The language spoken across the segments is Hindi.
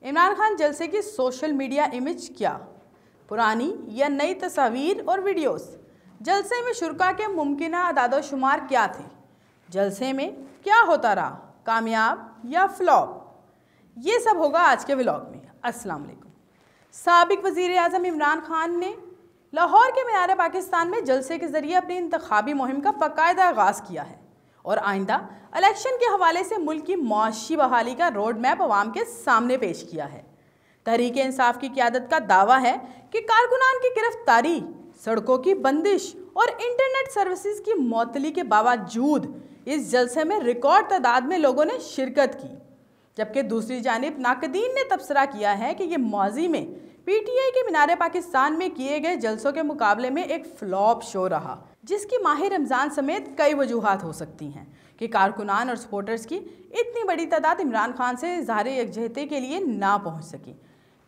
इमरान खान जलसे की सोशल मीडिया इमेज क्या? पुरानी या नई तस्वीर और वीडियोस? जलसे में शुरका के मुमकिना अदादोशुमार क्या थे? जलसे में क्या होता रहा, कामयाब या फ्लॉप? ये सब होगा आज के व्लॉग में। अस्सलाम वालेकुम। साबिक वज़ीर आज़म इमरान खान ने लाहौर के मीनार पाकिस्तान में जलसे के ज़रिए अपनी इंतखाबी मुहिम का बाकायदा आगाज़ किया है और आइंदा इलेक्शन के हवाले से मुल्क की मुआशी बहाली का रोड मैप अवाम के सामने पेश किया है। तहरीक इंसाफ की क़यादत का दावा है कि कारकुनान की गिरफ्तारी, सड़कों की बंदिश और इंटरनेट सर्विसेज की मअतली के बावजूद इस जलसे में रिकॉर्ड तादाद में लोगों ने शिरकत की, जबकि दूसरी जानिब नाकदीन ने तबसरा किया है कि यह माजी में पीटीआई के मीनार पाकिस्तान में किए गए जलसों के मुकाबले में एक फ्लॉप शो रहा, जिसकी माह रमज़ान समेत कई वजूहात हो सकती हैं कि कारकुनान और सपोर्टर्स की इतनी बड़ी तादाद इमरान खान से इज़हार यकजहती के लिए ना पहुँच सकी।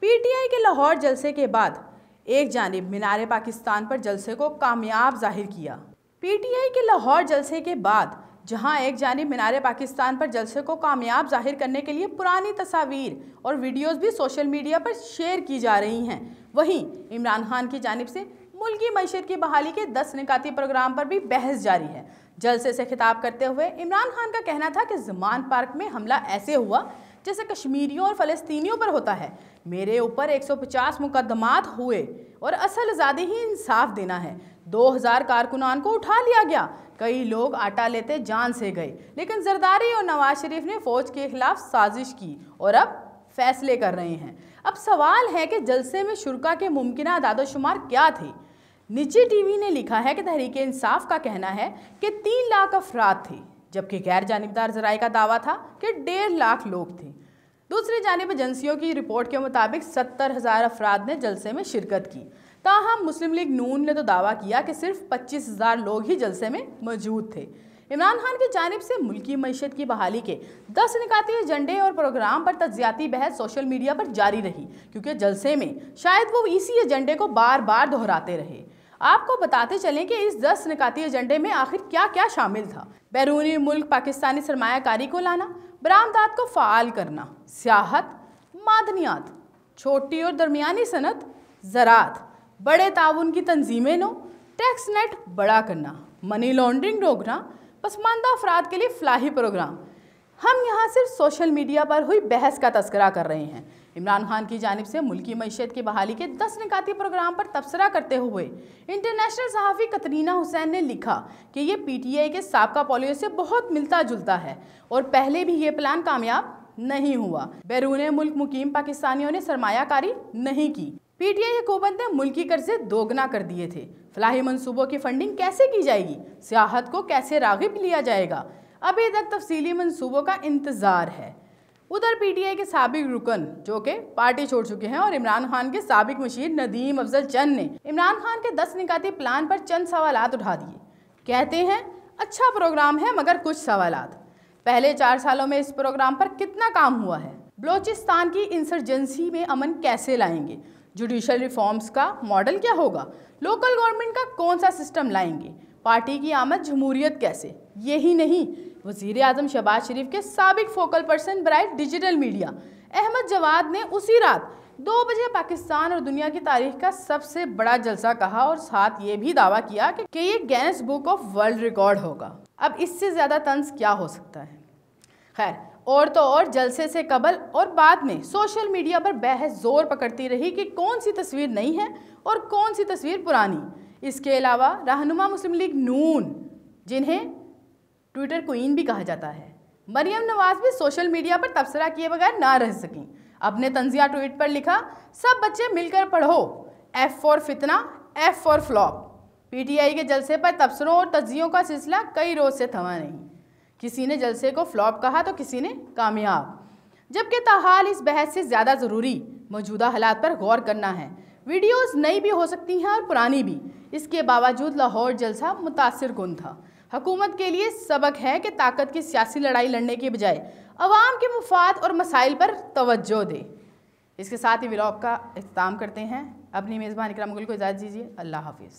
पीटीआई के लाहौर जलसे के बाद एक जानिब मीनार पाकिस्तान पर जलसे को कामयाब जाहिर किया। पीटीआई के लाहौर जलसे के बाद जहां एक जानिब मीनार पाकिस्तान पर जलसे को कामयाब जाहिर करने के लिए पुरानी तस्वीर और वीडियोस भी सोशल मीडिया पर शेयर की जा रही हैं, वहीं इमरान खान की जानिब से मुल्की मईशत की बहाली के 10 निकाती प्रोग्राम पर भी बहस जारी है। जलसे से खिताब करते हुए इमरान खान का कहना था कि ज़मान पार्क में हमला ऐसे हुआ जैसे कश्मीरियों और फ़लस्तीनियों पर होता है। मेरे ऊपर 150 मुकदमात हुए और असल आज़ादी ही इंसाफ देना है। 2000 कारकुनान को उठा लिया गया, कई लोग आटा लेते जान से गए, लेकिन जरदारी और नवाज शरीफ ने फौज के खिलाफ साजिश की और अब फैसले कर रहे हैं। अब सवाल है कि जलसे में शुरका के मुमकिना अदादोशुमार क्या थे? निजी टीवी ने लिखा है कि तहरीक इंसाफ का कहना है कि 3 लाख अफराद थे, जबकि गैर जानिबदार ज़राए का दावा था कि 1.5 लाख लोग थे। दूसरी जानिब एजेंसियों की रिपोर्ट के मुताबिक 70,000 अफराद ने जलसे में शिरकत की। ताहम मुस्लिम लीग नून ने तो दावा किया कि सिर्फ 25,000 लोग ही जलसे में मौजूद थे। इमरान खान की जानिब से मुल्की मईशत की बहाली के 10 निकाती एजेंडे और प्रोग्राम पर तज्जियाती बहस सोशल मीडिया पर जारी रही, क्योंकि जलसे में शायद वो इसी एजेंडे को बार बार दोहराते रहे। आपको बताते चलें कि इस 10 निकाती एजेंडे में आखिर क्या क्या शामिल था। बैरूनी मुल्क पाकिस्तानी सरमायाकारी को लाना, बरामदात को फ़ाल करना, सियाहत, मादनियात, छोटी और दरमियानी सनत, ज़राअत, बड़े ताउन की तंजीमें नो, टैक्स नेट बड़ा करना, मनी लॉन्ड्रिंग रोकना, पसमानदा अफराद के लिए फलाही प्रोग्राम। हम यहाँ सिर्फ सोशल मीडिया पर हुई बहस का तस्करा कर रहे हैं। इमरान खान की जानिब से मुल्की मईशत की बहाली के 10 निकाती प्रोग्राम पर तबसरा करते हुए इंटरनेशनल सहाफ़ी कतरीना हुसैन ने लिखा कि ये पीटीआई के साबका पॉलिसी से बहुत मिलता जुलता है और पहले भी ये प्लान कामयाब नहीं हुआ। बैरून मुल्क मुकीम पाकिस्तानियों ने सरमायाकारी नहीं की। पीटीआई हुकूमत ने मुल्की कर्जे दोगुना कर दिए थे। फलाही मंसूबों की फंडिंग कैसे की जाएगी? सियाहत को कैसे राग़िब लिया जाएगा? अभी तक तफसीली मंसूबों का इंतज़ार है। उधर पीटीआई के साबिक रुकन जो कि पार्टी छोड़ चुके हैं और इमरान खान के साबिक मुशीर नदीम अफजल चंद ने इमरान खान के 10 निकाती प्लान पर चंद सवालात उठा दिए। कहते हैं अच्छा प्रोग्राम है मगर कुछ सवालात। पहले 4 सालों में इस प्रोग्राम पर कितना काम हुआ है? बलोचिस्तान की इंसर्जेंसी में अमन कैसे लाएंगे? जुडिशल रिफॉर्म्स का मॉडल क्या होगा? लोकल गवर्नमेंट का कौन सा सिस्टम लाएंगे? पार्टी की आमद जमहूरियत कैसे? यही नहीं, वज़ीर आज़म शहबाज शरीफ के साबिक फोकल पर्सन बराए डिजिटल मीडिया अहमद जवाद ने उसी रात 2 बजे पाकिस्तान और दुनिया की तारीख का सबसे बड़ा जलसा कहा और साथ ये भी दावा किया कि ये Guinness book of world record होगा। अब इससे ज़्यादा तंज क्या हो सकता है? खैर, और तो और जलसे से कबल और बाद में सोशल मीडिया पर बहस जोर पकड़ती रही कि कौन सी तस्वीर नई है और कौन सी तस्वीर पुरानी। इसके अलावा रहनुमा मुस्लिम लीग नून, जिन्हें ट्विटर क्वीन भी कहा जाता है, मरियम नवाज भी सोशल मीडिया पर तबसरा किए बगैर ना रह सकीं। अपने तंजिया ट्वीट पर लिखा, सब बच्चे मिलकर पढ़ो, F फॉर फितना, F फॉर फ्लॉप। पीटीआई के जलसे पर तबसरों और तज्जियों का सिलसिला कई रोज से थमा नहीं। किसी ने जलसे को फ्लॉप कहा तो किसी ने कामयाब, जबकि ताहाल इस बहस से ज़्यादा ज़रूरी मौजूदा हालात पर गौर करना है। वीडियोस नई भी हो सकती हैं और पुरानी भी। इसके बावजूद लाहौर जलसा मुतासिर कुन था। हुकूमत के लिए सबक है कि ताकत की सियासी लड़ाई लड़ने के बजाय अवाम के मुफाद और मसाइल पर तवज्जो दे। इसके साथ ही व्लॉग का इख्तिताम करते हैं। अपनी मेज़बान इकराम मुगल को इजाज़त दीजिए। अल्लाह हाफिज़।